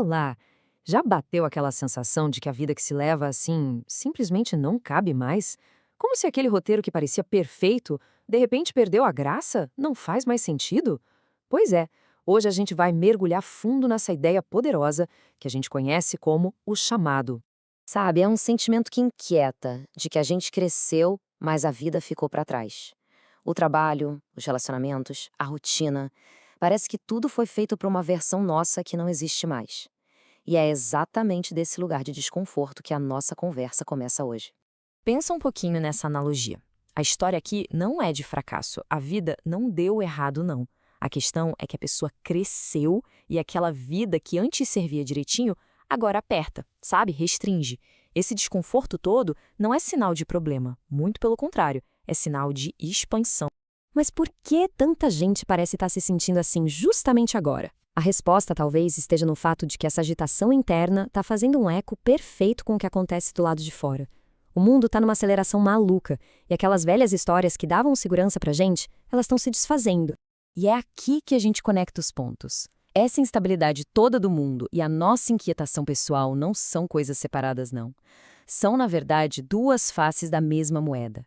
falar, já bateu aquela sensação de que a vida que se leva assim simplesmente não cabe mais? Como se aquele roteiro que parecia perfeito, de repente perdeu a graça? Não faz mais sentido? Pois é, hoje a gente vai mergulhar fundo nessa ideia poderosa que a gente conhece como o chamado. Sabe, é um sentimento que inquieta, de que a gente cresceu, mas a vida ficou para trás. O trabalho, os relacionamentos, a rotina, parece que tudo foi feito para uma versão nossa que não existe mais. E é exatamente desse lugar de desconforto que a nossa conversa começa hoje. Pensa um pouquinho nessa analogia. A história aqui não é de fracasso. A vida não deu errado, não. A questão é que a pessoa cresceu e aquela vida que antes servia direitinho, agora aperta, sabe? Restringe. Esse desconforto todo não é sinal de problema. Muito pelo contrário, é sinal de expansão. Mas por que tanta gente parece estar se sentindo assim justamente agora? A resposta talvez esteja no fato de que essa agitação interna está fazendo um eco perfeito com o que acontece do lado de fora. O mundo está numa aceleração maluca, e aquelas velhas histórias que davam segurança pra gente, elas estão se desfazendo. E é aqui que a gente conecta os pontos. Essa instabilidade toda do mundo e a nossa inquietação pessoal não são coisas separadas, não. São, na verdade, duas faces da mesma moeda.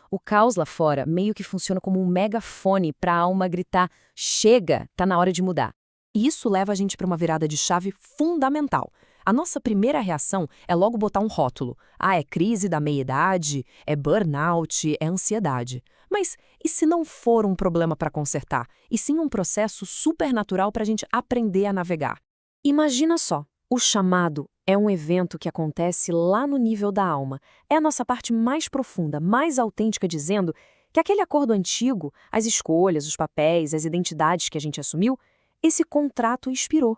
O caos lá fora meio que funciona como um megafone para a alma gritar: chega, tá na hora de mudar. E isso leva a gente para uma virada de chave fundamental. A nossa primeira reação é logo botar um rótulo. Ah, é crise da meia-idade, é burnout, é ansiedade. Mas e se não for um problema para consertar, e sim um processo supernatural para a gente aprender a navegar? Imagina só, o chamado é um evento que acontece lá no nível da alma. É a nossa parte mais profunda, mais autêntica, dizendo que aquele acordo antigo, as escolhas, os papéis, as identidades que a gente assumiu, esse contrato expirou.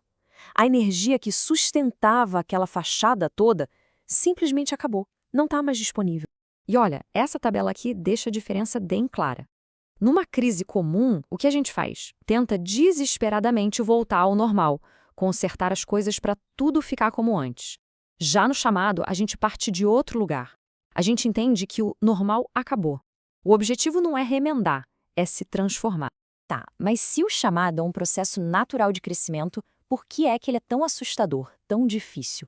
A energia que sustentava aquela fachada toda simplesmente acabou, não está mais disponível. E olha, essa tabela aqui deixa a diferença bem clara. Numa crise comum, o que a gente faz? Tenta desesperadamente voltar ao normal, consertar as coisas para tudo ficar como antes. Já no chamado, a gente parte de outro lugar. A gente entende que o normal acabou. O objetivo não é remendar, é se transformar. Tá, mas se o chamado é um processo natural de crescimento, por que é que ele é tão assustador, tão difícil?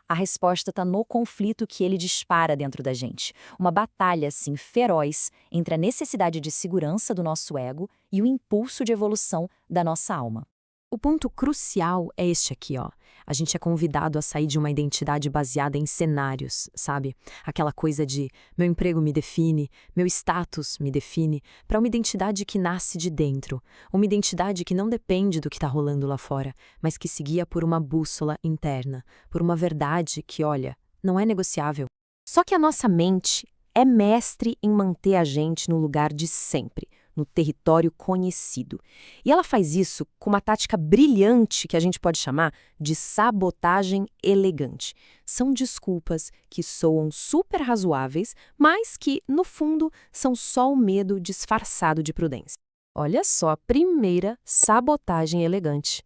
A resposta está no conflito que ele dispara dentro da gente. Uma batalha, assim, feroz entre a necessidade de segurança do nosso ego e o impulso de evolução da nossa alma. O ponto crucial é este aqui, ó. A gente é convidado a sair de uma identidade baseada em cenários, sabe? Aquela coisa de meu emprego me define, meu status me define, para uma identidade que nasce de dentro. Uma identidade que não depende do que está rolando lá fora, mas que se guia por uma bússola interna, por uma verdade que, olha, não é negociável. Só que a nossa mente é mestre em manter a gente no lugar de sempre, no território conhecido. E ela faz isso com uma tática brilhante que a gente pode chamar de sabotagem elegante. São desculpas que soam super razoáveis, mas que, no fundo, são só o medo disfarçado de prudência. Olha só a primeira sabotagem elegante.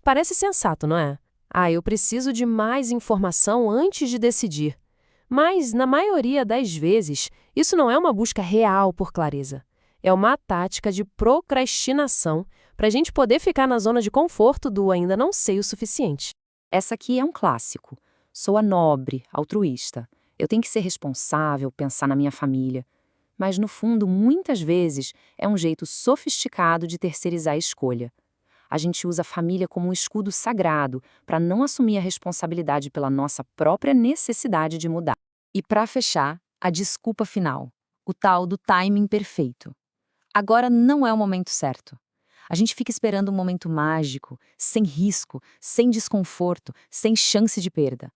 Parece sensato, não é? Ah, eu preciso de mais informação antes de decidir. Mas, na maioria das vezes, isso não é uma busca real por clareza. É uma tática de procrastinação para a gente poder ficar na zona de conforto do ainda não sei o suficiente. Essa aqui é um clássico. Sou a nobre, altruísta. Eu tenho que ser responsável, pensar na minha família. Mas, no fundo, muitas vezes, é um jeito sofisticado de terceirizar a escolha. A gente usa a família como um escudo sagrado para não assumir a responsabilidade pela nossa própria necessidade de mudar. E, para fechar, a desculpa final, o tal do timing perfeito. Agora não é o momento certo. A gente fica esperando um momento mágico, sem risco, sem desconforto, sem chance de perda.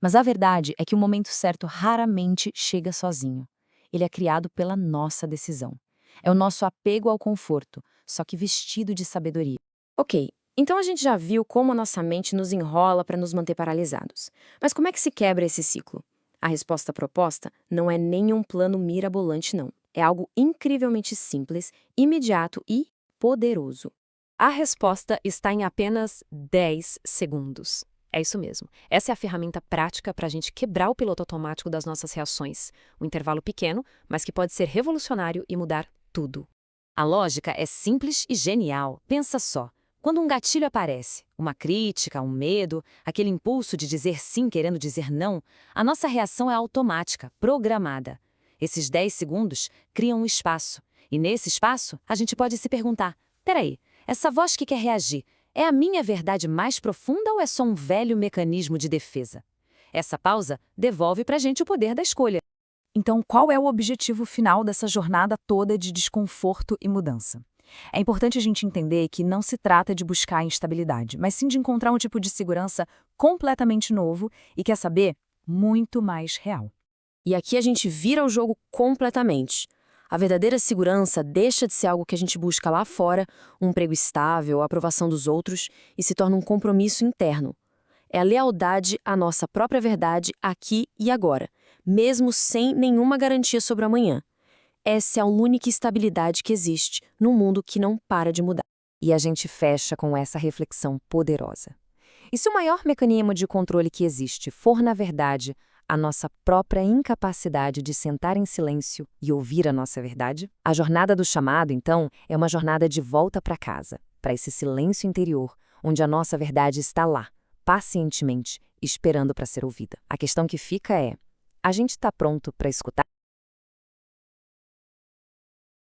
Mas a verdade é que o momento certo raramente chega sozinho. Ele é criado pela nossa decisão. É o nosso apego ao conforto, só que vestido de sabedoria. Ok, então a gente já viu como a nossa mente nos enrola para nos manter paralisados. Mas como é que se quebra esse ciclo? A resposta proposta não é nenhum plano mirabolante, não. É algo incrivelmente simples, imediato e poderoso. A resposta está em apenas 10 segundos. É isso mesmo. Essa é a ferramenta prática para a gente quebrar o piloto automático das nossas reações. Um intervalo pequeno, mas que pode ser revolucionário e mudar tudo. A lógica é simples e genial. Pensa só. Quando um gatilho aparece, uma crítica, um medo, aquele impulso de dizer sim querendo dizer não, a nossa reação é automática, programada. Esses 10 segundos criam um espaço. E nesse espaço, a gente pode se perguntar: peraí, essa voz que quer reagir, é a minha verdade mais profunda ou é só um velho mecanismo de defesa? Essa pausa devolve pra gente o poder da escolha. Então, qual é o objetivo final dessa jornada toda de desconforto e mudança? É importante a gente entender que não se trata de buscar a instabilidade, mas sim de encontrar um tipo de segurança completamente novo e, quer saber, muito mais real. E aqui a gente vira o jogo completamente. A verdadeira segurança deixa de ser algo que a gente busca lá fora, um emprego estável, a aprovação dos outros, e se torna um compromisso interno. É a lealdade à nossa própria verdade aqui e agora, mesmo sem nenhuma garantia sobre o amanhã. Essa é a única estabilidade que existe num mundo que não para de mudar. E a gente fecha com essa reflexão poderosa. E se o maior mecanismo de controle que existe for, na verdade, a nossa própria incapacidade de sentar em silêncio e ouvir a nossa verdade? A jornada do chamado, então, é uma jornada de volta para casa, para esse silêncio interior, onde a nossa verdade está lá, pacientemente, esperando para ser ouvida. A questão que fica é: a gente está pronto para escutar?